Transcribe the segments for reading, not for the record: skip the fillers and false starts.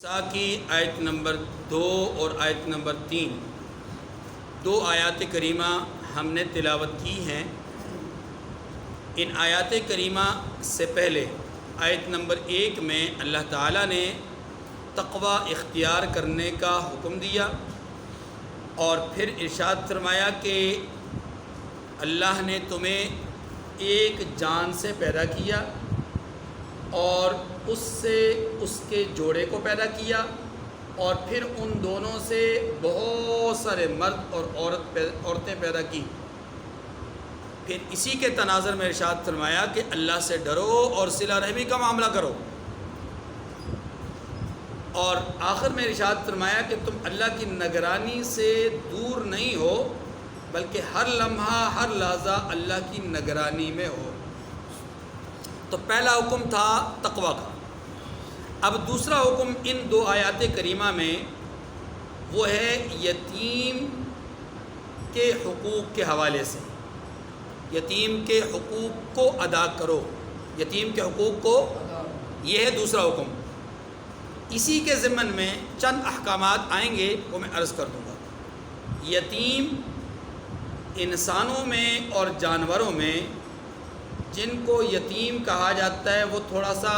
کی آیت نمبر 2 اور آیت نمبر 3 دو آیات کریمہ ہم نے تلاوت کی ہیں۔ ان آیات کریمہ سے پہلے آیت نمبر 1 میں اللہ تعالیٰ نے تقوی اختیار کرنے کا حکم دیا اور پھر ارشاد فرمایا کہ اللہ نے تمہیں ایک جان سے پیدا کیا اور اس سے اس کے جوڑے کو پیدا کیا اور پھر ان دونوں سے بہت سارے مرد اور عورتیں پیدا کی۔ پھر اسی کے تناظر میں ارشاد فرمایا کہ اللہ سے ڈرو اور صلہ رحمی کا معاملہ کرو، اور آخر میں ارشاد فرمایا کہ تم اللہ کی نگرانی سے دور نہیں ہو بلکہ ہر لمحہ ہر لحظہ اللہ کی نگرانی میں ہو۔ تو پہلا حکم تھا تقوی کا۔ اب دوسرا حکم ان دو آیات کریمہ میں وہ ہے یتیم کے حقوق کے حوالے سے۔ یتیم کے حقوق کو ادا کرو، یتیم کے حقوق کو، یہ ہے دوسرا حکم۔ اسی کے ضمن میں چند احکامات آئیں گے وہ میں عرض کر دوں گا۔ یتیم انسانوں میں اور جانوروں میں جن کو یتیم کہا جاتا ہے وہ تھوڑا سا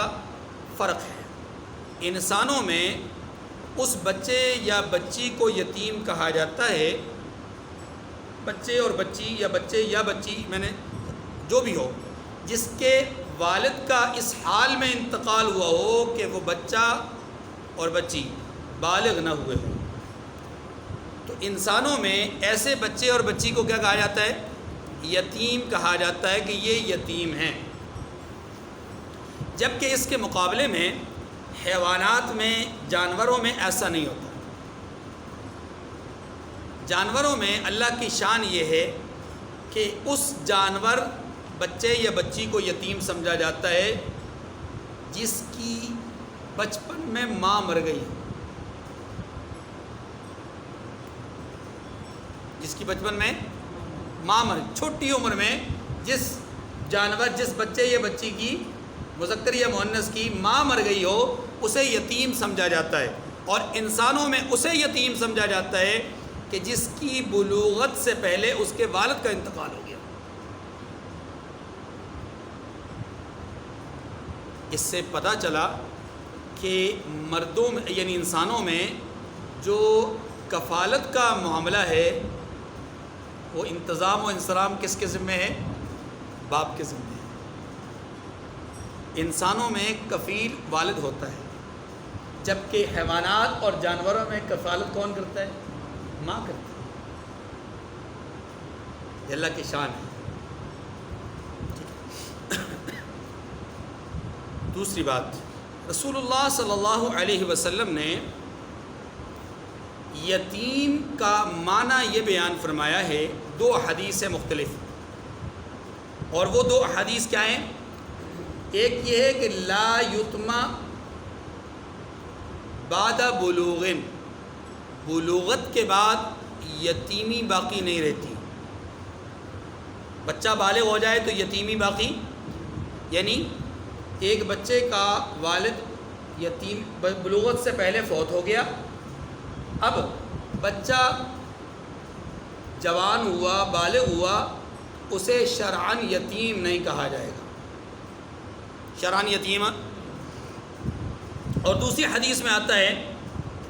فرق ہے۔ انسانوں میں اس بچے یا بچی کو یتیم کہا جاتا ہے، بچے اور بچی یا بچے یا بچی میں نے جو بھی ہو، جس کے والد کا اس حال میں انتقال ہوا ہو کہ وہ بچہ اور بچی بالغ نہ ہوئے ہوں۔ تو انسانوں میں ایسے بچے اور بچی کو کیا کہا جاتا ہے؟ یتیم کہا جاتا ہے کہ یہ یتیم ہیں۔ جبکہ اس کے مقابلے میں حیوانات میں، جانوروں میں ایسا نہیں ہوتا۔ جانوروں میں اللہ کی شان یہ ہے کہ اس جانور بچے یا بچی کو یتیم سمجھا جاتا ہے جس کی بچپن میں ماں مر گئی، جس کی بچپن میں ماں مر، چھوٹی عمر میں جس جانور، جس بچے یا بچی کی مذکر یا مؤنث کی ماں مر گئی ہو اسے یتیم سمجھا جاتا ہے۔ اور انسانوں میں اسے یتیم سمجھا جاتا ہے کہ جس کی بلوغت سے پہلے اس کے والد کا انتقال ہو گیا۔ اس سے پتہ چلا کہ مردوں میں یعنی انسانوں میں جو کفالت کا معاملہ ہے وہ انتظام و انصرام کس کے ذمہ ہے؟ باپ کے ذمہ ہے۔ انسانوں میں کفیل والد ہوتا ہے، جبکہ حیوانات اور جانوروں میں کفالت کون کرتا ہے؟ ماں کرتی ہے۔ یہ اللہ کی شان ہے۔ دوسری بات، رسول اللہ صلی اللہ علیہ وسلم نے یتیم کا معنی یہ بیان فرمایا ہے دو حدیث مختلف، اور وہ دو حدیث کیا ہیں؟ ایک یہ ہے کہ لا یتما بعد بلوغ، بلوغت کے بعد یتیمی باقی نہیں رہتی۔ بچہ بالغ ہو جائے تو یتیمی باقی، یعنی ایک بچے کا والد یتیم بلوغت سے پہلے فوت ہو گیا، اب بچہ جوان ہوا، بالغ ہوا، اسے شرعاً یتیم نہیں کہا جائے گا، شرعاً یتیم۔ اور دوسری حدیث میں آتا ہے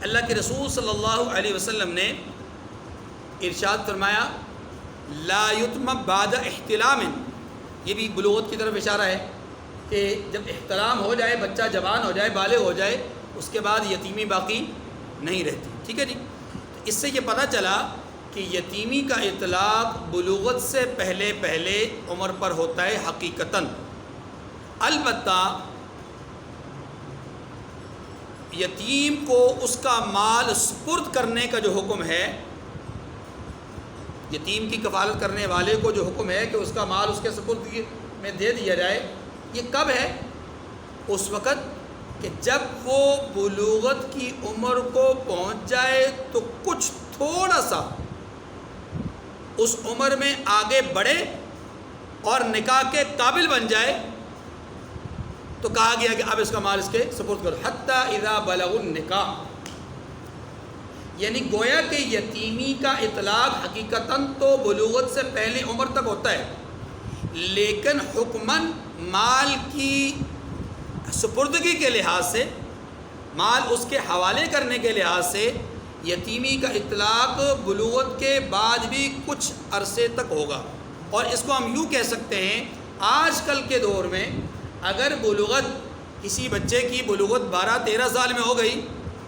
اللہ کے رسول صلی اللہ علیہ وسلم نے ارشاد فرمایا لا یتم بعد احتلام، یہ بھی بلوغت کی طرف اشارہ ہے کہ جب احتلام ہو جائے، بچہ جوان ہو جائے، بالغ ہو جائے، اس کے بعد یتیمی باقی نہیں رہتی۔ ٹھیک ہے جی۔ اس سے یہ پتہ چلا کہ یتیمی کا اطلاق بلوغت سے پہلے پہلے عمر پر ہوتا ہے حقیقتاً۔ البتہ یتیم کو اس کا مال سپرد کرنے کا جو حکم ہے، یتیم کی کفالت کرنے والے کو جو حکم ہے کہ اس کا مال اس کے سپرد میں دے دیا جائے، یہ کب ہے؟ اس وقت کہ جب وہ بلوغت کی عمر کو پہنچ جائے تو کچھ تھوڑا سا اس عمر میں آگے بڑھے اور نکاح کے قابل بن جائے، تو کہا گیا کہ اب اس کا مال اس کے سپرد کرو، حتیٰ اذا بلغوا النکاح، یعنی گویا کہ یتیمی کا اطلاق حقیقتاً تو بلوغت سے پہلی عمر تک ہوتا ہے، لیکن حکماً مال کی سپردگی کے لحاظ سے، مال اس کے حوالے کرنے کے لحاظ سے یتیمی کا اطلاق بلوغت کے بعد بھی کچھ عرصے تک ہوگا۔ اور اس کو ہم یوں کہہ سکتے ہیں، آج کل کے دور میں اگر بلوغت کسی بچے کی بلوغت 12-13 سال میں ہو گئی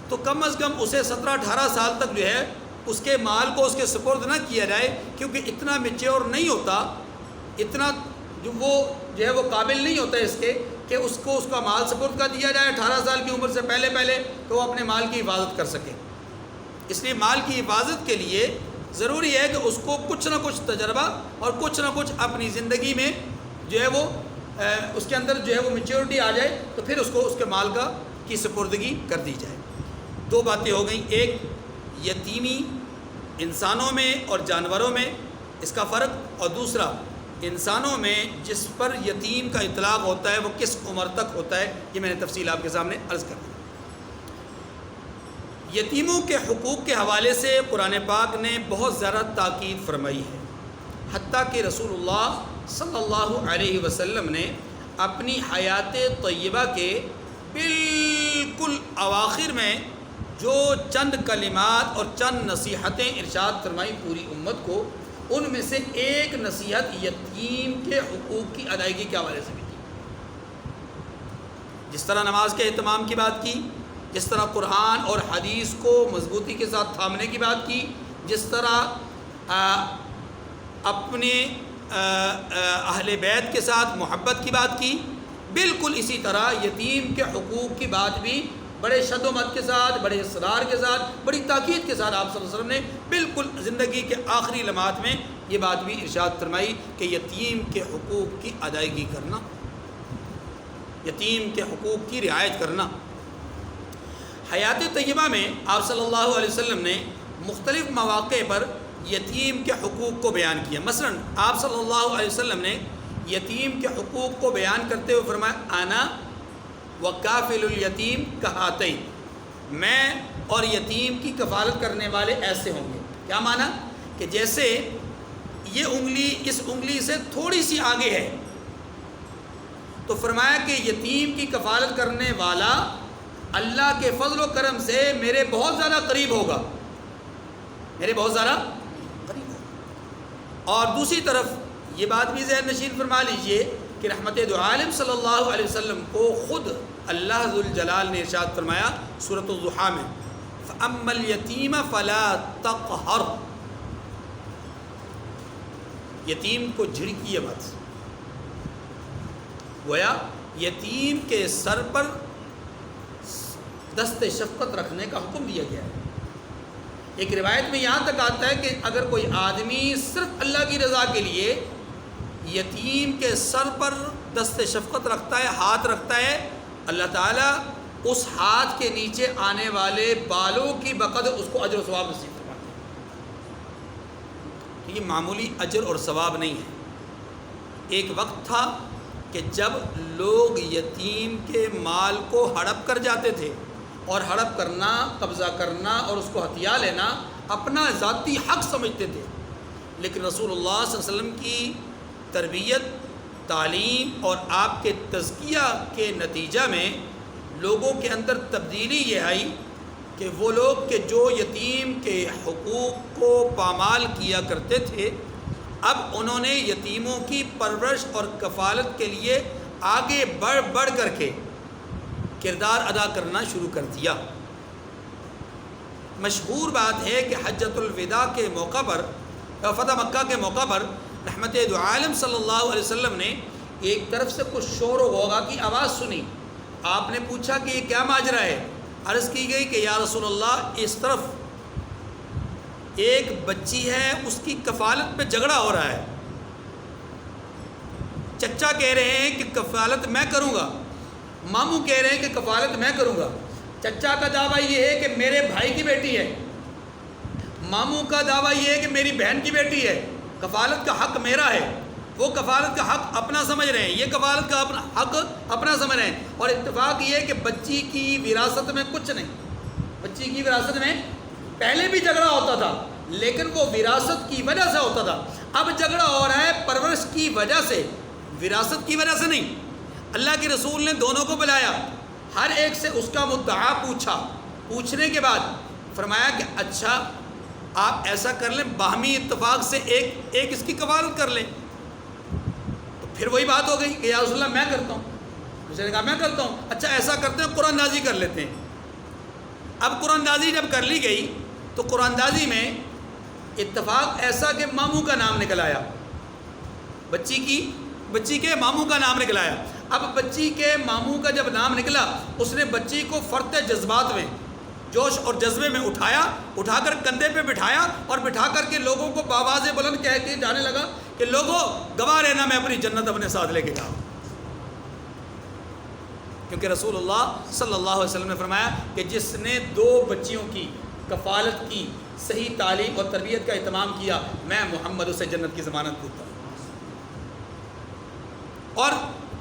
تو کم از کم اسے 17-18 سال تک جو ہے اس کے مال کو اس کے سپرد نہ کیا جائے، کیونکہ اتنا میچور نہیں ہوتا، اتنا جو ہے وہ قابل نہیں ہوتا اس کے کہ اس کو اس کا مال سپرد کر دیا جائے 18 سال کی عمر سے پہلے تو وہ اپنے مال کی حفاظت کر سکے۔ اس لیے مال کی حفاظت کے لیے ضروری ہے کہ اس کو کچھ نہ کچھ تجربہ اور کچھ نہ کچھ اپنی زندگی میں جو ہے وہ اس کے اندر جو ہے وہ میچورٹی آ جائے، تو پھر اس کو اس کے مال کی سپردگی کر دی جائے۔ دو باتیں ہو گئیں، ایک یتیمی انسانوں میں اور جانوروں میں اس کا فرق، اور دوسرا انسانوں میں جس پر یتیم کا اطلاق ہوتا ہے وہ کس عمر تک ہوتا ہے، یہ میں نے تفصیل آپ کے سامنے عرض کر دی۔ یتیموں کے حقوق کے حوالے سے قرآن پاک نے بہت زیادہ تاکید فرمائی ہے، حتیٰ کہ رسول اللہ صلی اللہ علیہ وسلم نے اپنی حیات طیبہ کے بالکل اواخر میں جو چند کلمات اور چند نصیحتیں ارشاد فرمائی پوری امت کو، ان میں سے ایک نصیحت یتیم کے حقوق کی ادائیگی کے حوالے سے بھی تھی۔ جس طرح نماز کے اہتمام کی بات کی، جس طرح قرآن اور حدیث کو مضبوطی کے ساتھ تھامنے کی بات کی، جس طرح اپنے اہل بیت کے ساتھ محبت کی بات کی، بالکل اسی طرح یتیم کے حقوق کی بات بھی بڑے شد و مت کے ساتھ، بڑے اصرار کے ساتھ، بڑی تاکید کے ساتھ آپ صلی اللہ علیہ وسلم نے بالکل زندگی کے آخری لمحات میں یہ بات بھی ارشاد فرمائی کہ یتیم کے حقوق کی ادائیگی کرنا، یتیم کے حقوق کی رعایت کرنا۔ حیات طیبہ میں آپ صلی اللہ علیہ وسلم نے مختلف مواقع پر یتیم کے حقوق کو بیان کیا۔ مثلا آپ صلی اللہ علیہ وسلم نے یتیم کے حقوق کو بیان کرتے ہوئے فرمایا، انا وکافل الیتیم کہاتین، میں اور یتیم کی کفالت کرنے والے ایسے ہوں گے۔ کیا معنی؟ کہ جیسے یہ انگلی اس انگلی سے تھوڑی سی آگے ہے، تو فرمایا کہ یتیم کی کفالت کرنے والا اللہ کے فضل و کرم سے میرے بہت زیادہ قریب ہوگا، میرے بہت زیادہ قریب ہوگا۔ اور دوسری طرف یہ بات بھی ذہن نشین فرما لیجئے کہ رحمت دو عالم صلی اللہ علیہ وسلم کو خود اللہ ذوالجلال نے ارشاد فرمایا سورۃ الضحیٰ میں، فَأَمَّا الْيَتِيمَ فَلَا تَقْهَرْ، یتیم کو جھڑکیے مت، گویا یتیم کے سر پر دست شفقت رکھنے کا حکم دیا گیا ہے۔ ایک روایت میں یہاں تک آتا ہے کہ اگر کوئی آدمی صرف اللہ کی رضا کے لیے یتیم کے سر پر دست شفقت رکھتا ہے، ہاتھ رکھتا ہے، اللہ تعالیٰ اس ہاتھ کے نیچے آنے والے بالوں کی بقدر اس کو اجر و ثواب نصیب فرماتے ہیں۔ یہ معمولی اجر اور ثواب نہیں ہے۔ ایک وقت تھا کہ جب لوگ یتیم کے مال کو ہڑپ کر جاتے تھے، اور ہڑپ کرنا، قبضہ کرنا اور اس کو ہتھیا لینا اپنا ذاتی حق سمجھتے تھے، لیکن رسول اللہ صلی اللہ علیہ وسلم کی تربیت، تعلیم اور آپ کے تزکیہ کے نتیجہ میں لوگوں کے اندر تبدیلی یہ آئی کہ وہ لوگ کہ جو یتیم کے حقوق کو پامال کیا کرتے تھے، اب انہوں نے یتیموں کی پرورش اور کفالت کے لیے آگے بڑھ کر کے کردار ادا کرنا شروع کر دیا۔ مشہور بات ہے کہ حجۃ الوداع کے موقع پر، فتح مکہ کے موقع پر رحمت دو عالم صلی اللہ علیہ وسلم نے ایک طرف سے کچھ شور و غوغا کی آواز سنی۔ آپ نے پوچھا کہ یہ کیا ماجرا ہے؟ عرض کی گئی کہ یا رسول اللہ، اس طرف ایک بچی ہے، اس کی کفالت پہ جھگڑا ہو رہا ہے، چچا کہہ رہے ہیں کہ کفالت میں کروں گا، ماموں کہہ رہے ہیں کہ کفالت میں کروں گا۔ چچا کا دعویٰ یہ ہے کہ میرے بھائی کی بیٹی ہے، ماموں کا دعویٰ یہ ہے کہ میری بہن کی بیٹی ہے، کفالت کا حق میرا ہے۔ وہ کفالت کا حق اپنا سمجھ رہے ہیں، یہ کفالت کا حق اپنا سمجھ رہے ہیں، اور اتفاق یہ ہے کہ بچی کی وراثت میں کچھ نہیں. بچی کی وراثت میں پہلے بھی جھگڑا ہوتا تھا لیکن وہ وراثت کی وجہ سے ہوتا تھا. اب جھگڑا ہو رہا ہے پرورش کی وجہ سے، وراثت کی وجہ سے نہیں. اللہ کے رسول نے دونوں کو بلایا، ہر ایک سے اس کا مدعا پوچھا، پوچھنے کے بعد فرمایا کہ اچھا آپ ایسا کر لیں، باہمی اتفاق سے ایک اس کی کفالت کر لیں. تو پھر وہی بات ہو گئی کہ یا رسول اللہ میں کرتا ہوں. دوسرے نے کہا میں کرتا ہوں. اچھا ایسا کرتے ہیں قرآن اندازی کر لیتے ہیں. اب قرآن اندازی جب کر لی گئی تو قرآن اندازی میں اتفاق ایسا کہ ماموں کا نام نکل آیا، بچی کے ماموں کا نام نکل آیا. اب بچی کے ماموں کا جب نام نکلا، اس نے بچی کو فرط جذبات میں، جوش اور جذبے میں اٹھا کر کندھے پہ بٹھایا اور بٹھا کر کے لوگوں کو بآواز بلند کہہ کے جانے لگا کہ لوگوں گواہ رہنا میں اپنی جنت اپنے ساتھ لے کے جاؤں. کیونکہ رسول اللہ صلی اللہ علیہ وسلم نے فرمایا کہ جس نے 2 بچیوں کی کفالت کی، صحیح تعلیم اور تربیت کا اہتمام کیا، میں محمد اسے جنت کی ضمانت دیتا ہوں. اور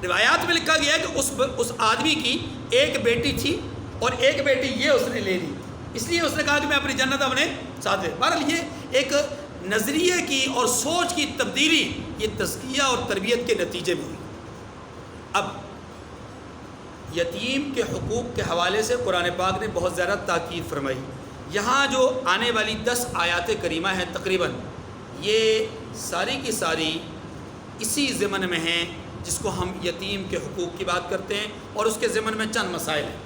روایات میں لکھا گیا ہے کہ اس آدمی کی ایک بیٹی تھی اور ایک بیٹی یہ اس نے لے لی، اس لیے اس نے کہا کہ میں اپنی جنت اپنے ساتھ لے. بہرحال یہ ایک نظریے کی اور سوچ کی تبدیلی یہ تزکیہ اور تربیت کے نتیجے میں ہوئی. اب یتیم کے حقوق کے حوالے سے قرآن پاک نے بہت زیادہ تاکید فرمائی. یہاں جو آنے والی 10 آیات کریمہ ہیں تقریباً یہ ساری کی ساری اسی ضمن میں ہیں جس کو ہم یتیم کے حقوق کی بات کرتے ہیں، اور اس کے ضمن میں چند مسائل ہیں.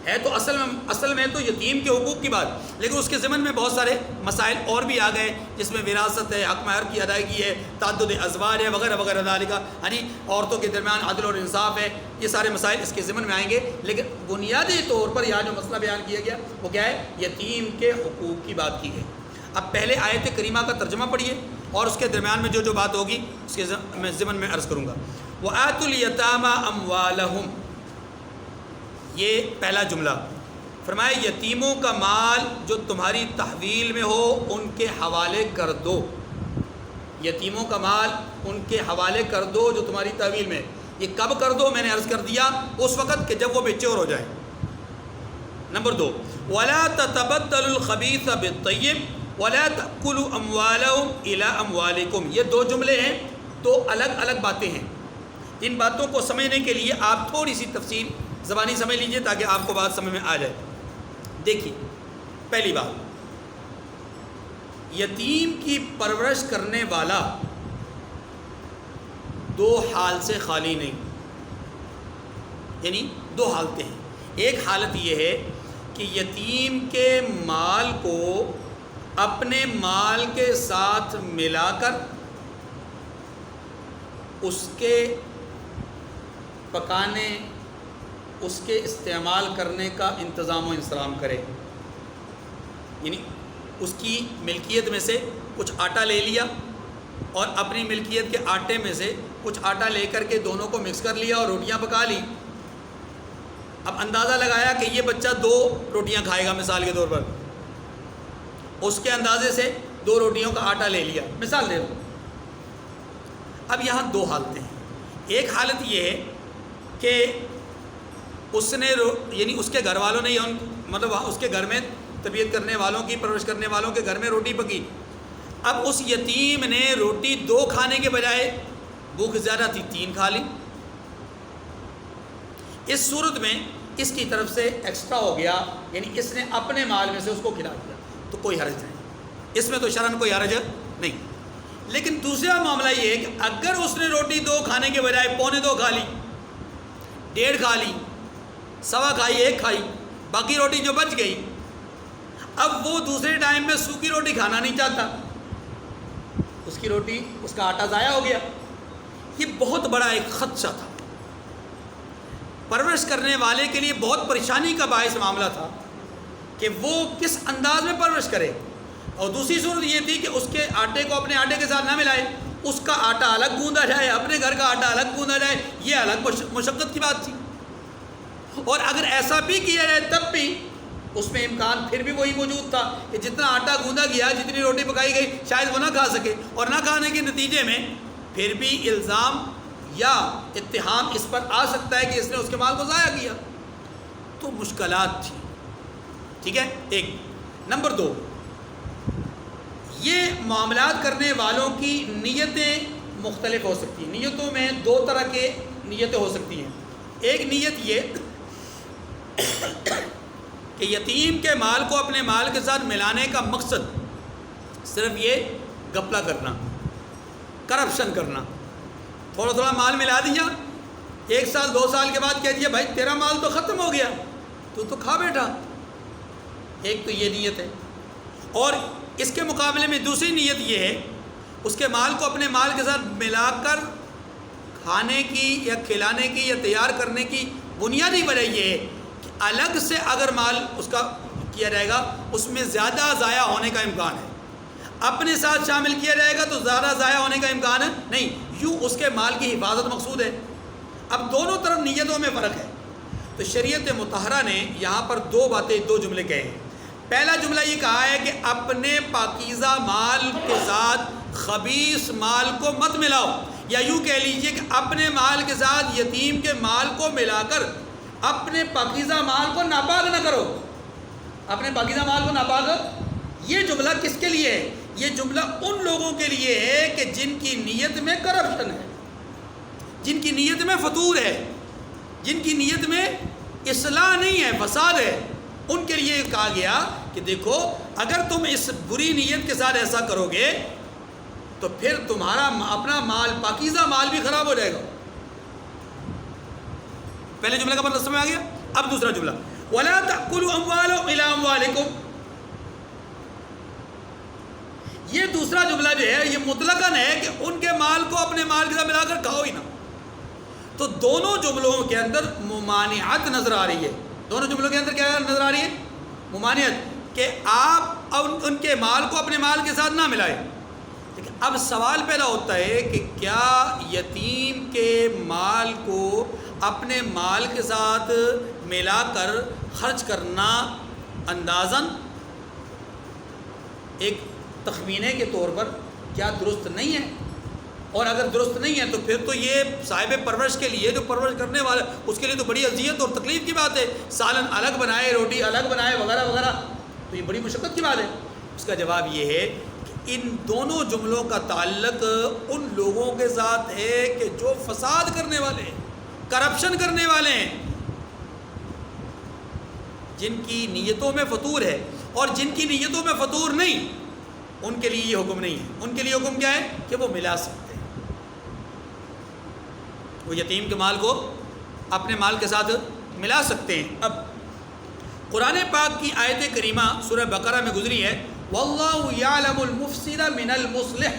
ہے تو اصل میں تو یتیم کے حقوق کی بات، لیکن اس کے ضمن میں بہت سارے مسائل اور بھی آ گئے جس میں وراثت ہے، حق مہر کی ادائیگی ہے، تعدد ازواج ہے، وغیرہ وغیرہ ذالک، یعنی عورتوں کے درمیان عدل اور انصاف ہے. یہ سارے مسائل اس کے ضمن میں آئیں گے، لیکن بنیادی طور پر یہاں جو مسئلہ بیان کیا گیا وہ کیا ہے؟ یتیم کے حقوق کی بات کی گئی. اب پہلے آیت کریمہ کا ترجمہ پڑھیے اور اس کے درمیان میں جو بات ہوگی اس کے میں ضمن میں عرض کروں گا. وَآتُوا الْيَتَامَى أَمْوَالَهُمْ، یہ پہلا جملہ. فرمایا یتیموں کا مال جو تمہاری تحویل میں ہو ان کے حوالے کر دو. یتیموں کا مال ان کے حوالے کر دو جو تمہاری تحویل میں. یہ کب کر دو؟ میں نے عرض کر دیا اس وقت کہ جب وہ میچور ہو جائے. نمبر 2، وَلَا تَتَبَدَّلُوا الْخَبِيثَ بِالطَّيِّبِ وَلَا تَأْكُلُوا أَمْوَالَهُمْ إِلَىٰ أَمْوَالِكُمْ. یہ 2 جملے ہیں، 2 الگ الگ باتیں ہیں. ان باتوں کو سمجھنے کے لیے آپ تھوڑی سی تفصیل زبانی سمجھ لیجئے تاکہ آپ کو بات سمجھ میں آ جائے. دیکھیے پہلی بات، یتیم کی پرورش کرنے والا 2 حال سے خالی نہیں، یعنی 2 حالتیں ہیں. ایک حالت یہ ہے کہ یتیم کے مال کو اپنے مال کے ساتھ ملا کر اس کے پکانے، اس کے استعمال کرنے کا انتظام و انصرام کرے. یعنی اس کی ملکیت میں سے کچھ آٹا لے لیا اور اپنی ملکیت کے آٹے میں سے کچھ آٹا لے کر کے دونوں کو مکس کر لیا اور روٹیاں پکا لی. اب اندازہ لگایا کہ یہ بچہ 2 روٹیاں کھائے گا مثال کے طور پر، اس کے اندازے سے 2 روٹیوں کا آٹا لے لیا، مثال دے دو. اب یہاں 2 حالتیں ہیں. ایک حالت یہ ہے کہ اس نے یعنی اس کے گھر والوں نے مطلب اس کے گھر میں تربیت کرنے والوں کی، پرورش کرنے والوں کے گھر میں روٹی پکی. اب اس یتیم نے روٹی 2 کھانے کے بجائے بھوک زیادہ تھی 3 کھا لی. اس صورت میں اس کی طرف سے ایکسٹرا ہو گیا، یعنی اس نے اپنے مال میں سے اس کو کھلا دیا تو کوئی حرج نہیں، اس میں تو شرعاً کوئی حرج نہیں. لیکن دوسرا معاملہ یہ ہے کہ اگر اس نے روٹی 2 کھانے کے بجائے 1.25 کھا لی، 1.5 کھا لی، 1.25 کھائی، 1 کھائی، باقی روٹی جو بچ گئی، اب وہ دوسرے ٹائم میں سوکھی روٹی کھانا نہیں چاہتا، اس کی روٹی، اس کا آٹا ضائع ہو گیا. یہ بہت بڑا ایک خدشہ تھا، پرورش کرنے والے کے لیے بہت پریشانی کا باعث معاملہ تھا کہ وہ کس انداز میں پرورش کرے. اور دوسری صورت یہ تھی کہ اس کے آٹے کو اپنے آٹے کے ساتھ نہ ملائے، اس کا آٹا الگ گوندا جائے، اپنے گھر کا آٹا الگ گوندا جائے، یہ الگ مشقت کی بات تھی. اور اگر ایسا بھی کیا جائے تب بھی اس میں امکان پھر بھی وہی موجود تھا کہ جتنا آٹا گوندا گیا، جتنی روٹی پکائی گئی، شاید وہ نہ کھا سکے، اور نہ کھانے کے نتیجے میں پھر بھی الزام یا اتہام اس پر آ سکتا ہے کہ اس نے اس کے مال کو ضائع کیا. تو مشکلات تھی. ٹھیک ہے. ایک نمبر 2، یہ معاملات کرنے والوں کی نیتیں مختلف ہو سکتی ہیں. نیتوں میں 2 طرح کے نیتیں ہو سکتی ہیں. ایک نیت یہ کہ یتیم کے مال کو اپنے مال کے ساتھ ملانے کا مقصد صرف یہ گپلا کرنا، کرپشن کرنا، تھوڑا تھوڑا مال ملا دیا، 1 سال 2 سال کے بعد کہہ دیا بھائی تیرا مال تو ختم ہو گیا، تو کھا بیٹھا. ایک تو یہ نیت ہے. اور اس کے مقابلے میں دوسری نیت یہ ہے، اس کے مال کو اپنے مال کے ساتھ ملا کر کھانے کی یا کھلانے کی یا تیار کرنے کی بنیادی وجہ یہ ہے کہ الگ سے اگر مال اس کا کیا جائے گا اس میں زیادہ ضائع ہونے کا امکان ہے. اپنے ساتھ شامل کیا جائے گا تو زیادہ ضائع ہونے کا امکان ہے نہیں، یوں اس کے مال کی حفاظت مقصود ہے. اب دونوں طرف نیتوں میں فرق ہے. تو شریعت مطہرہ نے یہاں پر 2 باتیں، 2 جملے کہے ہیں. پہلا جملہ یہ کہا ہے کہ اپنے پاکیزہ مال کے ساتھ خبیث مال کو مت ملاؤ، یا یوں کہہ لیجئے کہ اپنے مال کے ساتھ یتیم کے مال کو ملا کر اپنے پاکیزہ مال کو ناپاک نہ کرو. اپنے پاکیزہ مال کو ناپاک، یہ جملہ کس کے لیے ہے؟ یہ جملہ ان لوگوں کے لیے ہے کہ جن کی نیت میں کرپشن ہے، جن کی نیت میں فتور ہے، جن کی نیت میں اصلاح نہیں ہے، فساد ہے. ان کے لیے کہا گیا کہ دیکھو اگر تم اس بری نیت کے ساتھ ایسا کرو گے تو پھر تمہارا اپنا مال، پاکیزہ مال بھی خراب ہو جائے گا. پہلے جملے کا مطلب سمجھ آ گیا. اب دوسرا جملہ، وَلَا تَأْكُلُوا أَمْوَالَكُمْ إِلَىٰ أَمْوَالِكُمْ. یہ دوسرا جملہ جو ہے یہ مطلقاً ہے کہ ان کے مال کو اپنے مال کے ساتھ ملا کر کھاؤ ہی نہ. تو دونوں جملوں کے اندر ممانعت نظر آ رہی ہے. دونوں جملوں کے اندر کیا نظر آ رہی ہے؟ ممانعت، کہ آپ ان کے مال کو اپنے مال کے ساتھ نہ ملائیں. لیکن اب سوال پیدا ہوتا ہے کہ کیا یتیم کے مال کو اپنے مال کے ساتھ ملا کر خرچ کرنا اندازاً ایک تخمینے کے طور پر کیا درست نہیں ہے؟ اور اگر درست نہیں ہے تو پھر تو یہ صاحب پرورش کے لیے، جو پرورش کرنے والا، اس کے لیے تو بڑی اذیت اور تکلیف کی بات ہے. سالن الگ بنائے، روٹی الگ بنائے، وغیرہ وغیرہ، تو یہ بڑی مشقت کی بات ہے. اس کا جواب یہ ہے کہ ان دونوں جملوں کا تعلق ان لوگوں کے ساتھ ہے کہ جو فساد کرنے والے ہیں، کرپشن کرنے والے ہیں، جن کی نیتوں میں فطور ہے. اور جن کی نیتوں میں فطور نہیں، ان کے لیے یہ حکم نہیں ہے. ان کے لیے حکم کیا ہے؟ کہ وہ ملا سکتے ہیں، وہ یتیم کے مال کو اپنے مال کے ساتھ ملا سکتے ہیں. اب قرآن پاک کی آیت کریمہ سورہ بقرہ میں گزری ہے، وَاللَّهُ يَعْلَمُ الْمُفْسِدَ مِنَ الْمُصْلِحِ.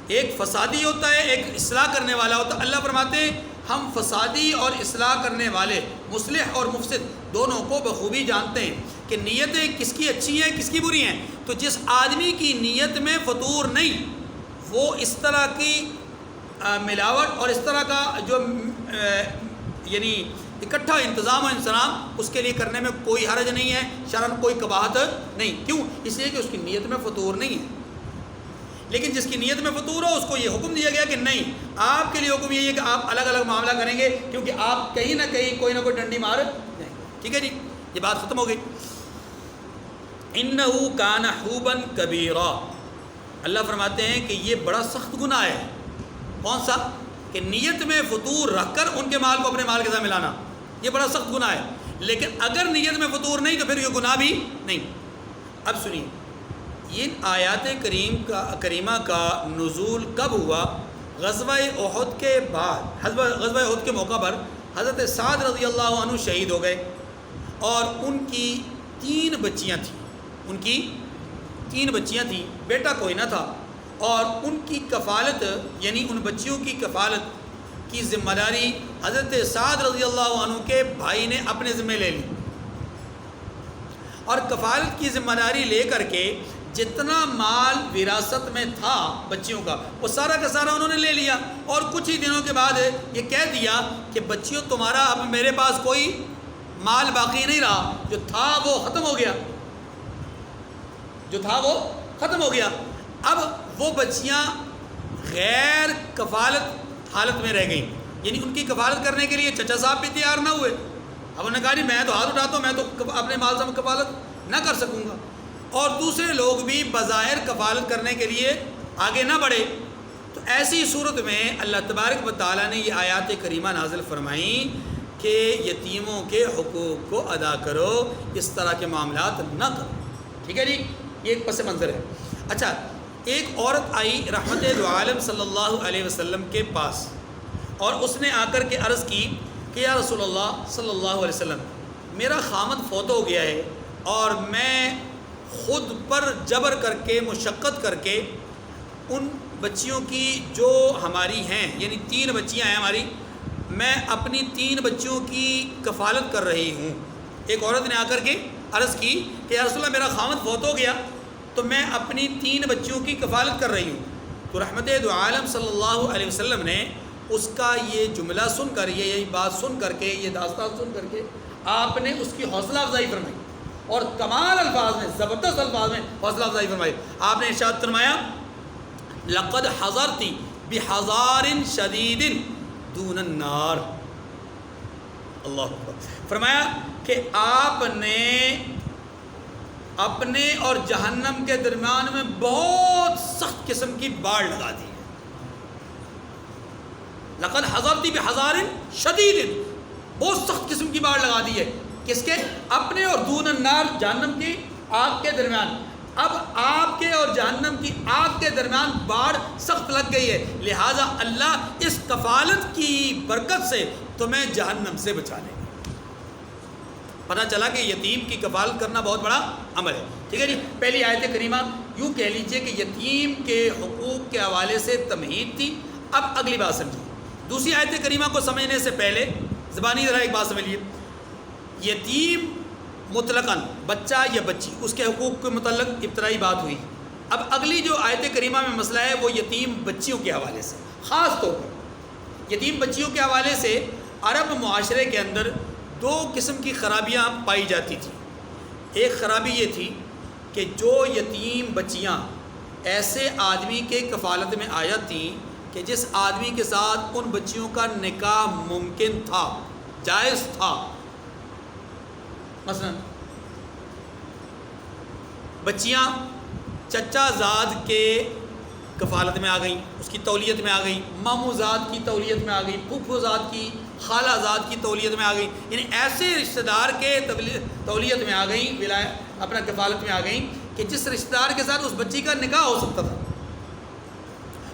ایک فسادی ہوتا ہے، ایک اصلاح کرنے والا ہوتا ہے. اللہ فرماتے ہیں ہم فسادی اور اصلاح کرنے والے، مصلح اور مفسد، دونوں کو بخوبی جانتے ہیں کہ نیتیں کس کی اچھی ہیں، کس کی بری ہیں. تو جس آدمی کی نیت میں فطور نہیں، وہ اس طرح کی ملاوٹ اور اس طرح کا جو یعنی اکٹھا انتظام و انسلام اس کے لیے کرنے میں کوئی حرج نہیں ہے، شرعاً کوئی قباحت نہیں. کیوں؟ اس لیے کہ اس کی نیت میں فطور نہیں ہے. لیکن جس کی نیت میں فطور ہو اس کو یہ حکم دیا گیا کہ نہیں، آپ کے لیے حکم یہ ہے کہ آپ الگ الگ معاملہ کریں گے، کیونکہ آپ کہیں نہ کہیں کوئی نہ کوئی ڈنڈی مار جائیں. ٹھیک ہے جی، یہ بات ختم ہو گئی. اِنَّهُ كَانَ حُوبًا كَبِيرًا. اللہ فرماتے ہیں کہ یہ بڑا سخت گناہ ہے. کون سا؟ کہ نیت میں فطور رکھ کر ان کے مال کو اپنے مال کے ساتھ ملانا، یہ بڑا سخت گناہ ہے. لیکن اگر نیت میں فطور نہیں تو پھر یہ گناہ بھی نہیں. اب سنیے، یہ آیات کریمہ کا نزول کب ہوا؟ غزوہ احد کے بعد. غزوہ احد کے موقع پر حضرت سعد رضی اللہ عنہ شہید ہو گئے اور ان کی 3 بچیاں تھیں. ان کی 3 بچیاں تھیں، بیٹا کوئی نہ تھا. اور ان کی کفالت، یعنی ان بچیوں کی کفالت کی ذمہ داری حضرت سعد رضی اللہ عنہ کے بھائی نے اپنے ذمہ لے لی. اور کفالت کی ذمہ داری لے کر کے جتنا مال وراثت میں تھا بچیوں کا، وہ سارا کا سارا انہوں نے لے لیا. اور کچھ ہی دنوں کے بعد یہ کہہ دیا کہ بچیوں تمہارا اب میرے پاس کوئی مال باقی نہیں رہا، جو تھا وہ ختم ہو گیا، جو تھا وہ ختم ہو گیا۔ اب وہ بچیاں غیر کفالت حالت میں رہ گئیں، یعنی ان کی کفالت کرنے کے لیے چچا صاحب بھی تیار نہ ہوئے۔ اب انہوں نے کہا نہیں میں تو ہاتھ اٹھاتا ہوں، میں تو اپنے مال سے کفالت نہ کر سکوں گا، اور دوسرے لوگ بھی بظاہر کفالت کرنے کے لیے آگے نہ بڑھے۔ تو ایسی صورت میں اللہ تبارک و تعالیٰ نے یہ آیات کریمہ نازل فرمائیں کہ یتیموں کے حقوق کو ادا کرو، اس طرح کے معاملات نہ کرو۔ ٹھیک ہے جی، یہ ایک پس منظر ہے۔ اچھا، ایک عورت آئی رحمت دو عالم صلی اللہ علیہ وسلم کے پاس، اور اس نے آ کر کے عرض کی کہ یا رسول اللہ صلی اللہ علیہ وسلم، میرا خامد فوت ہو گیا ہے اور میں خود پر جبر کر کے مشقت کر کے ان بچیوں کی جو ہماری ہیں، یعنی 3 بچیاں ہیں ہماری، میں اپنی 3 بچیوں کی کفالت کر رہی ہوں۔ ایک عورت نے آ کر کے عرض کی کہ یا رسول اللہ میرا خامد فوت ہو گیا تو میں اپنی 3 بچیوں کی کفالت کر رہی ہوں۔ تو رحمت دو عالم صلی اللہ علیہ وسلم نے اس کا یہ جملہ سن کر، یہی بات سن کر کے، یہ داستان سن کر کے آپ نے اس کی حوصلہ افزائی فرمائی، اور کمال الفاظ میں، زبردست الفاظ میں حوصلہ افزائی فرمائی۔ آپ نے ارشاد فرمایا لقد حضرت بحضار شدید دون النار، اللہ اکبر۔ فرمایا کہ آپ نے اپنے اور جہنم کے درمیان میں بہت سخت قسم کی باڑ لگا دی ہے۔ لقد حضرت بحضار شدید، بہت سخت قسم کی باڑ لگا دی ہے، کس کے؟ اپنے اور دون النار، جہنم کی آگ کے درمیان۔ اب آپ کے اور جہنم کی آگ کے درمیان باڑ سخت لگ گئی ہے، لہٰذا اللہ اس کفالت کی برکت سے تمہیں جہنم سے بچا لے گا۔ پتہ چلا کہ یتیم کی کفالت کرنا بہت بڑا عمل ہے۔ ٹھیک ہے جی، پہلی آیت کریمہ یوں کہہ لیجئے کہ یتیم کے حقوق کے حوالے سے تمہید تھی۔ اب اگلی بات سمجھیے، دوسری آیت کریمہ کو سمجھنے سے پہلے زبانی ذرا ایک بات سمجھ لیجیے۔ یتیم مطلقاً بچہ یا بچی، اس کے حقوق کے متعلق ابتدائی بات ہوئی۔ اب اگلی جو آیت کریمہ میں مسئلہ ہے وہ یتیم بچیوں کے حوالے سے، خاص طور پر یتیم بچیوں کے حوالے سے عرب معاشرے کے اندر 2 قسم کی خرابیاں پائی جاتی تھیں۔ ایک خرابی یہ تھی کہ جو یتیم بچیاں ایسے آدمی کے کفالت میں آ جاتیں کہ جس آدمی کے ساتھ ان بچیوں کا نکاح ممکن تھا، جائز تھا، مثلا بچیاں چچا زاد کے کفالت میں آ گئیں، اس کی تولیت میں آ گئیں، ماموں زاد کی تولیت میں آ گئیں، پھوپھو زاد کی، خالہ زاد کی تولیت میں آ گئیں، یعنی ایسے رشتہ دار کے تولیت میں آ گئیں، اپنا کفالت میں آ گئیں کہ جس رشتہ دار کے ساتھ اس بچی کا نکاح ہو سکتا تھا۔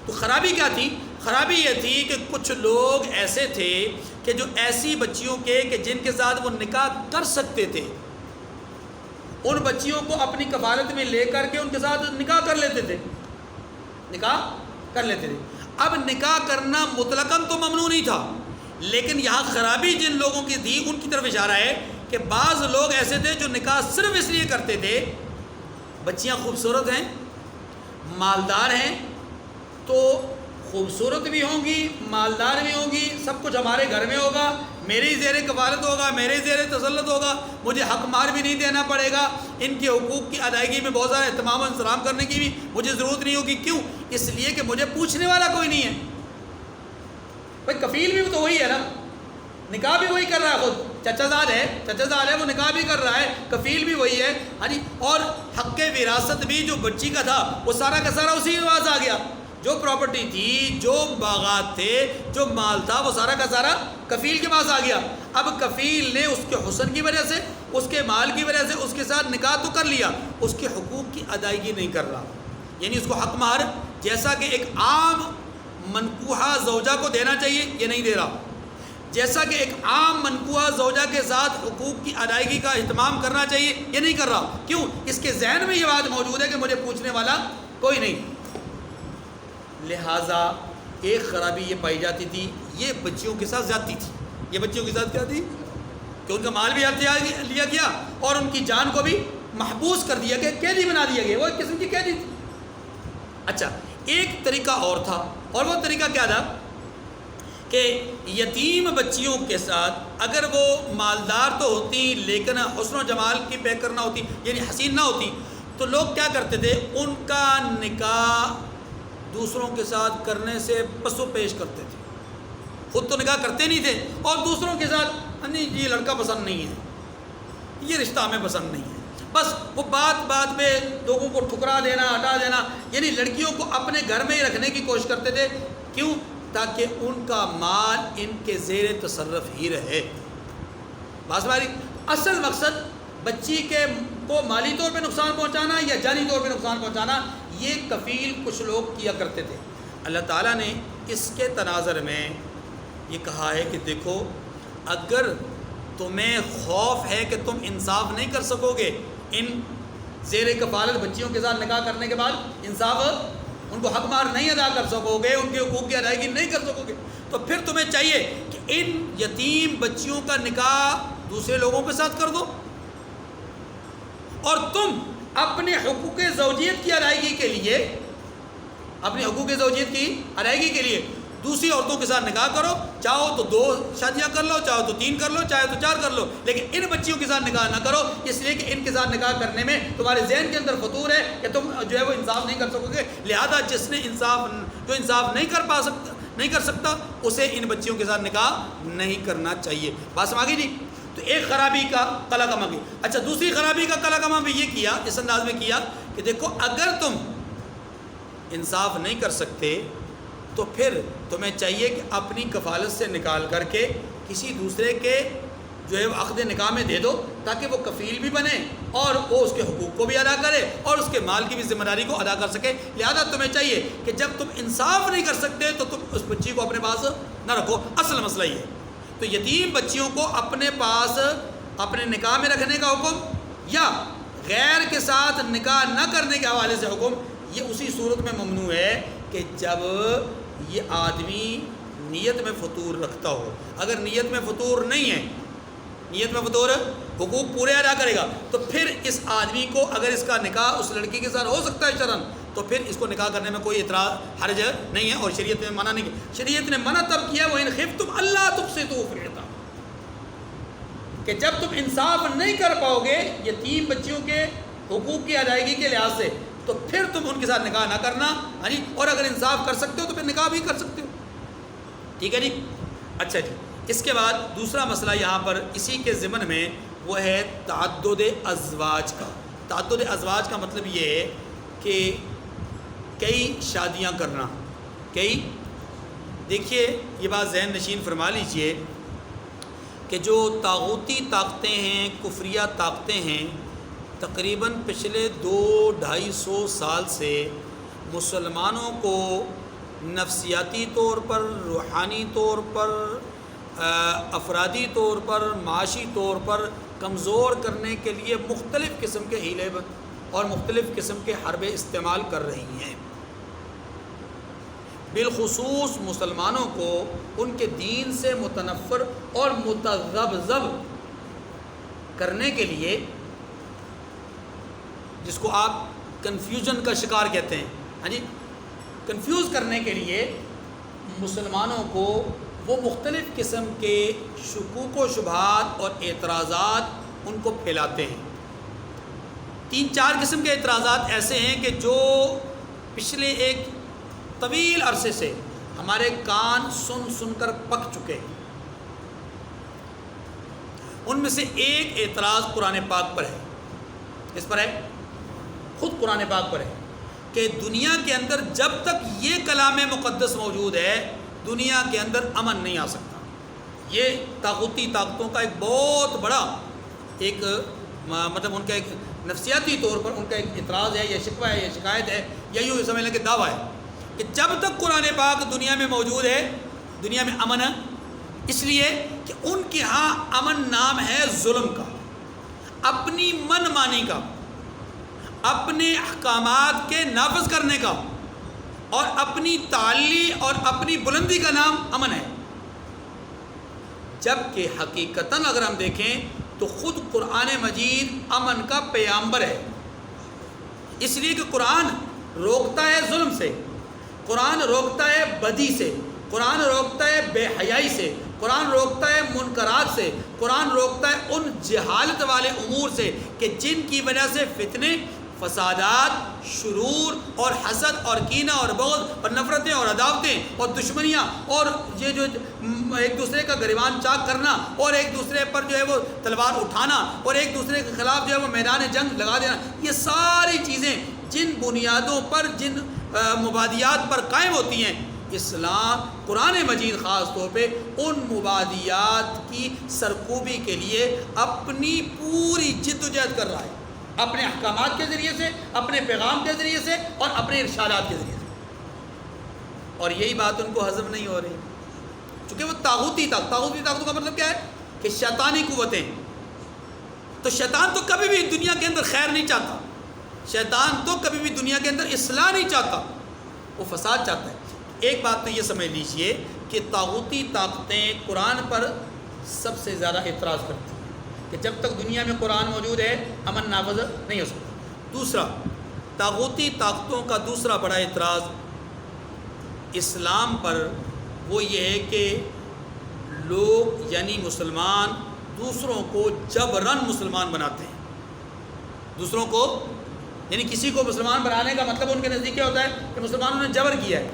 تو خرابی کیا تھی؟ خرابی یہ تھی کہ کچھ لوگ ایسے تھے کہ جو ایسی بچیوں کے کہ جن کے ساتھ وہ نکاح کر سکتے تھے، ان بچیوں کو اپنی کفالت میں لے کر کے ان کے ساتھ نکاح کر لیتے تھے، نکاح کر لیتے تھے۔ اب نکاح کرنا مطلقاً تو ممنوع نہیں تھا، لیکن یہاں خرابی جن لوگوں کی تھی ان کی طرف اشارہ ہے کہ بعض لوگ ایسے تھے جو نکاح صرف اس لیے کرتے تھے، بچیاں خوبصورت ہیں، مالدار ہیں، تو خوبصورت بھی ہوں گی، مالدار بھی ہوں گی، سب کچھ ہمارے گھر میں ہوگا، میری زیر کفالت ہوگا، میرے زیر تسلط ہوگا، مجھے حق مار بھی نہیں دینا پڑے گا، ان کے حقوق کی ادائیگی میں بہت سارا اہتمام و انتظام کرنے کی بھی مجھے ضرورت نہیں ہوگی۔ کیوں؟ اس لیے کہ مجھے پوچھنے والا کوئی نہیں ہے۔ بھائی کفیل بھی تو وہی ہے نا، نکاح بھی وہی کر رہا ہے، خود چچا زاد ہے وہ نکاح بھی کر رہا ہے، کفیل بھی وہی ہے، ہاں جی، اور حق وراثت بھی جو بچی کا تھا وہ سارا کا سارا اسی کے پاس آ گیا، جو پراپرٹی تھی، جو باغات تھے، جو مال تھا، وہ سارا کا سارا کفیل کے پاس آ گیا۔ اب کفیل نے اس کے حسن کی وجہ سے، اس کے مال کی وجہ سے اس کے ساتھ نکاح تو کر لیا، اس کے حقوق کی ادائیگی نہیں کر رہا، یعنی اس کو حق مہر جیسا کہ ایک عام منکوحہ زوجہ کو دینا چاہیے یہ نہیں دے رہا، جیسا کہ ایک عام منکوحہ زوجہ کے ساتھ حقوق کی ادائیگی کا اہتمام کرنا چاہیے یہ نہیں کر رہا۔ کیوں؟ اس کے ذہن میں یہ بات موجود ہے کہ مجھے پوچھنے والا کوئی نہیں۔ لہٰذا ایک خرابی یہ پائی جاتی تھی، یہ بچیوں کے ساتھ زیادتی تھی۔ یہ بچیوں کے ساتھ کیا تھی کہ ان کا مال بھی لیا گیا اور ان کی جان کو بھی محبوس کر دیا گیا، قیدی بنا دیا گیا، وہ ایک قسم کی قیدی تھی۔ اچھا، ایک طریقہ اور تھا، اور وہ طریقہ کیا تھا کہ یتیم بچیوں کے ساتھ اگر وہ مالدار تو ہوتی لیکن حسن و جمال کی پیکر نہ ہوتی، یعنی حسین نہ ہوتی، تو لوگ کیا کرتے تھے، ان کا نکاح دوسروں کے ساتھ کرنے سے پسو پیش کرتے تھے. خود تو نکاح کرتے نہیں تھے اور دوسروں کے ساتھ نہیں یہ لڑکا پسند نہیں ہے، یہ رشتہ ہمیں پسند نہیں ہے. بس وہ بات میں لوگوں کو ٹھکرا دینا، ہٹا دینا، یعنی لڑکیوں کو اپنے گھر میں ہی رکھنے کی کوشش کرتے تھے. کیوں؟ تاکہ ان کا مال ان کے زیر تصرف ہی رہے. بات ہماری اصل مقصد بچی کو مالی طور پہ نقصان پہنچانا یا جانی طور پہ نقصان پہنچانا، یہ کفیل کچھ لوگ کیا کرتے تھے. اللہ تعالیٰ نے اس کے تناظر میں یہ کہا ہے کہ دیکھو، اگر تمہیں خوف ہے کہ تم انصاف نہیں کر سکو گے ان زیر کفالت بچیوں کے ساتھ نکاح کرنے کے بعد، انصاف ان کو حق مار نہیں ادا کر سکو گے، ان کے حقوق کی ادائیگی نہیں کر سکو گے، تو پھر تمہیں چاہیے کہ ان یتیم بچیوں کا نکاح دوسرے لوگوں کے ساتھ کر دو، اور تم اپنے حقوق زوجیت کی ادائیگی کے لیے، اپنے حقوق زوجیت کی ادائیگی کے لیے دوسری عورتوں کے ساتھ نکاح کرو. چاہو تو 2 شادیاں کر لو، چاہو تو 3 کر لو، چاہے تو 4 کر لو، لیکن ان بچیوں کے ساتھ نکاح نہ کرو، اس لیے کہ ان کے ساتھ نکاح کرنے میں تمہارے ذہن کے اندر فطور ہے کہ تم جو ہے وہ انصاف نہیں کر سکو گے. لہذا جس نے انصاف نہیں کر سکتا اسے ان بچیوں کے ساتھ نکاح نہیں کرنا چاہیے. بات سمجھ گئی جی؟ تو ایک خرابی کا کلا کما گئی. اچھا، دوسری خرابی کا کلا کما بھی یہ کیا، اس انداز میں کیا کہ دیکھو، اگر تم انصاف نہیں کر سکتے تو پھر تمہیں چاہیے کہ اپنی کفالت سے نکال کر کے کسی دوسرے کے جو ہے عقد نکاح میں دے دو، تاکہ وہ کفیل بھی بنے اور وہ اس کے حقوق کو بھی ادا کرے اور اس کے مال کی بھی ذمہ داری کو ادا کر سکے. لہذا تمہیں چاہیے کہ جب تم انصاف نہیں کر سکتے تو تم اس بچی کو اپنے پاس نہ رکھو. اصل مسئلہ یہ ہے. تو یتیم بچیوں کو اپنے پاس اپنے نکاح میں رکھنے کا حکم یا غیر کے ساتھ نکاح نہ کرنے کے حوالے سے حکم، یہ اسی صورت میں ممنوع ہے کہ جب یہ آدمی نیت میں فطور رکھتا ہو. اگر نیت میں فطور نہیں ہے، نیت میں فطور حقوق پورے ادا کرے گا، تو پھر اس آدمی کو اگر اس کا نکاح اس لڑکی کے ساتھ ہو سکتا ہے شرعاً، تو پھر اس کو نکاح کرنے میں کوئی اعتراض حرج نہیں ہے، اور شریعت میں منع نہیں کیا. شریعت نے منع تب کیا وہ ان خفتم اللہ تقسطوا فی اليتامى، کہ جب تم انصاف نہیں کر پاؤ گے یتیم بچیوں کے حقوق کی ادائیگی کے لحاظ سے، تو پھر تم ان کے ساتھ نکاح نہ کرنا. اور اگر انصاف کر سکتے ہو تو پھر نکاح بھی کر سکتے ہو. ٹھیک ہے جی؟ اچھا جی، اس کے بعد دوسرا مسئلہ یہاں پر اسی کے ضمن میں وہ ہے تعدد ازواج کا. تعدد ازواج کا مطلب یہ ہے کہ کئی شادیاں کرنا. دیکھیے یہ بات ذہن نشین فرما لیجئے کہ جو طاغوتی طاقتیں ہیں، کفریہ طاقتیں ہیں، تقریباً پچھلے 200-250 سال سے مسلمانوں کو نفسیاتی طور پر، روحانی طور پر، افرادی طور پر، معاشی طور پر کمزور کرنے کے لیے مختلف قسم کے ہیلے اور مختلف قسم کے حربیں استعمال کر رہی ہیں. بالخصوص مسلمانوں کو ان کے دین سے متنفر اور متذبذب کرنے کے لیے، جس کو آپ کنفیوژن کا شکار کہتے ہیں، کنفیوز کرنے کے لیے مسلمانوں کو وہ مختلف قسم کے شکوک و شبہات اور اعتراضات ان کو پھیلاتے ہیں. 3-4 قسم کے اعتراضات ایسے ہیں کہ جو پچھلے ایک طویل عرصے سے ہمارے کان سن کر پک چکے ہیں. ان میں سے ایک اعتراض قرآن پاک پر ہے. اس پر ہے، خود قرآن پاک پر ہے کہ دنیا کے اندر جب تک یہ کلام مقدس موجود ہے دنیا کے اندر امن نہیں آ سکتا. یہ طاغوتی طاقتوں کا ایک بہت بڑا ایک مطلب ان کا ایک نفسیاتی طور پر ان کا ایک اعتراض ہے، یا شکوہ ہے، یا شکایت ہے، یا یوں سمجھ لیں کہ دعویٰ ہے کہ جب تک قرآن پاک دنیا میں موجود ہے دنیا میں امن ہے. اس لیے کہ ان کے ہاں امن نام ہے ظلم کا، اپنی من مانی کا، اپنے احکامات کے نافذ کرنے کا، اور اپنی تعلی اور اپنی بلندی کا نام امن ہے. جبکہ حقیقتاً اگر ہم دیکھیں تو خود قرآن مجید امن کا پیغمبر ہے. اس لیے کہ قرآن روکتا ہے ظلم سے، قرآن روکتا ہے بدی سے، قرآن روکتا ہے بے حیائی سے، قرآن روکتا ہے منکرات سے، قرآن روکتا ہے ان جہالت والے امور سے کہ جن کی وجہ سے فتنے، فسادات، شرور اور حسد اور کینہ اور بغض اور نفرتیں اور عداوتیں اور دشمنیاں اور یہ جو ایک دوسرے کا گریبان چاک کرنا اور ایک دوسرے پر جو ہے وہ تلوار اٹھانا اور ایک دوسرے کے خلاف جو ہے وہ میدان جنگ لگا دینا، یہ ساری چیزیں جن بنیادوں پر، جن مبادیات پر قائم ہوتی ہیں، اسلام قرآن مجید خاص طور پہ ان مبادیات کی سرکوبی کے لیے اپنی پوری جد و جہد کر رہا ہے، اپنے احکامات کے ذریعے سے، اپنے پیغام کے ذریعے سے اور اپنے ارشادات کے ذریعے سے. اور یہی بات ان کو ہضم نہیں ہو رہی، چونکہ وہ طاغوتی طاقتوں کا مطلب کیا ہے کہ شیطانی قوتیں. تو شیطان تو کبھی بھی دنیا کے اندر خیر نہیں چاہتا، شیطان تو کبھی بھی دنیا کے اندر اصلاح نہیں چاہتا، وہ فساد چاہتا ہے. ایک بات تو یہ سمجھ لیجئے کہ طاغوتی طاقتیں قرآن پر سب سے زیادہ اعتراض کرتی ہیں کہ جب تک دنیا میں قرآن موجود ہے امن نافذ نہیں ہو سکتا. دوسرا، طاغوتی طاقتوں کا دوسرا بڑا اعتراض اسلام پر وہ یہ ہے کہ لوگ یعنی مسلمان دوسروں کو جبراً مسلمان بناتے ہیں. دوسروں کو یعنی کسی کو مسلمان بنانے کا مطلب ان کے نزدیک کیا ہوتا ہے کہ مسلمانوں نے جبر کیا ہے.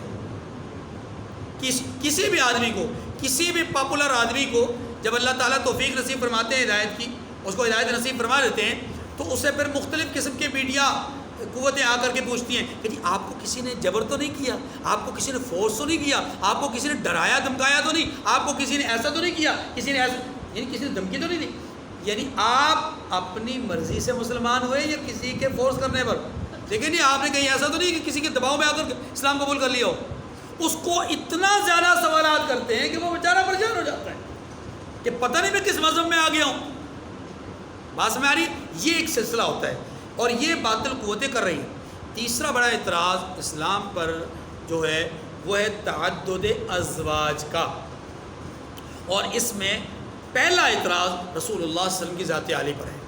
کسی بھی آدمی کو، کسی بھی پاپولر آدمی کو جب اللہ تعالیٰ توفیق نصیب فرماتے ہیں ہدایت کی، اس کو ہدایت نصیب فرما دیتے ہیں، تو اسے پھر مختلف قسم کے میڈیا قوتیں آ کر کے پوچھتی ہیں کہ جی آپ کو کسی نے جبر تو نہیں کیا، آپ کو کسی نے فورس تو نہیں کیا، آپ کو کسی نے ڈرایا دھمکایا تو نہیں، آپ کو کسی نے ایسا تو نہیں کیا، کسی نے ایسا یعنی کسی نے دھمکی تو نہیں دی. یعنی آپ اپنی مرضی سے مسلمان ہوئے یا کسی کے فورس کرنے پر؟ لیکن یہ آپ نے کہیں ایسا تو نہیں کہ کسی کے دباؤ میں آ کر اسلام قبول کر لیا ہو. اس کو اتنا زیادہ سوالات کرتے ہیں کہ وہ بیچارہ پریشان ہو جاتا ہے کہ پتہ نہیں میں کس مذہب میں آ گیا ہوں. بات میں آ رہی، یہ ایک سلسلہ ہوتا ہے اور یہ باطل قوتیں کر رہی ہیں. تیسرا بڑا اعتراض اسلام پر جو ہے وہ ہے تعدد ازواج کا، اور اس میں پہلا اعتراض رسول اللہ صلی اللہ علیہ وسلم کی ذات عالی پر ہے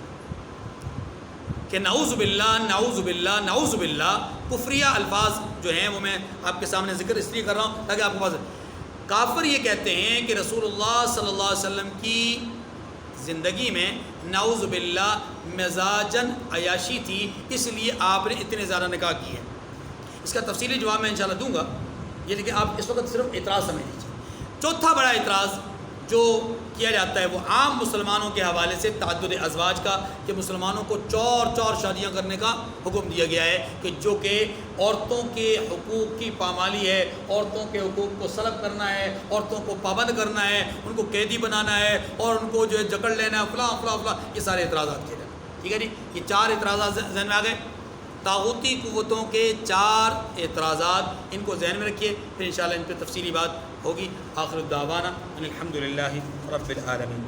کہ نعوذ باللہ نعوذ باللہ نعوذ باللہ. کفریہ الفاظ جو ہیں وہ میں آپ کے سامنے ذکر اس لیے کر رہا ہوں تاکہ آپ کو پاس. کافر یہ کہتے ہیں کہ رسول اللہ صلی اللہ علیہ وسلم کی زندگی میں نعوذ باللہ مزاجن عیاشی تھی، اس لیے آپ نے اتنے زیادہ نکاح کیے. اس کا تفصیلی جواب میں انشاءاللہ دوں گا، یہ لیکن آپ اس وقت صرف اعتراض سمجھ لیجیے. چوتھا بڑا اعتراض جو کیا جاتا ہے وہ عام مسلمانوں کے حوالے سے تعدد ازواج کا، کہ مسلمانوں کو چار شادیاں کرنے کا حکم دیا گیا ہے، کہ جو کہ عورتوں کے حقوق کی پامالی ہے، عورتوں کے حقوق کو سلب کرنا ہے، عورتوں کو پابند کرنا ہے، ان کو قیدی بنانا ہے اور ان کو جو ہے جکڑ لینا ہے، فلاں فلاں فلاں، یہ سارے اعتراضات کیے جائیں. ٹھیک ہے جی، یہ 4 اعتراضات ذہن میں آ گئے. طاغوتی قوتوں کے 4 اعتراضات، ان کو ذہن میں رکھیے، پھر انشاءاللہ ان پہ تفصیلی بات ہوگی. آخر الدعوانا ان الحمدللہ رب العالمین.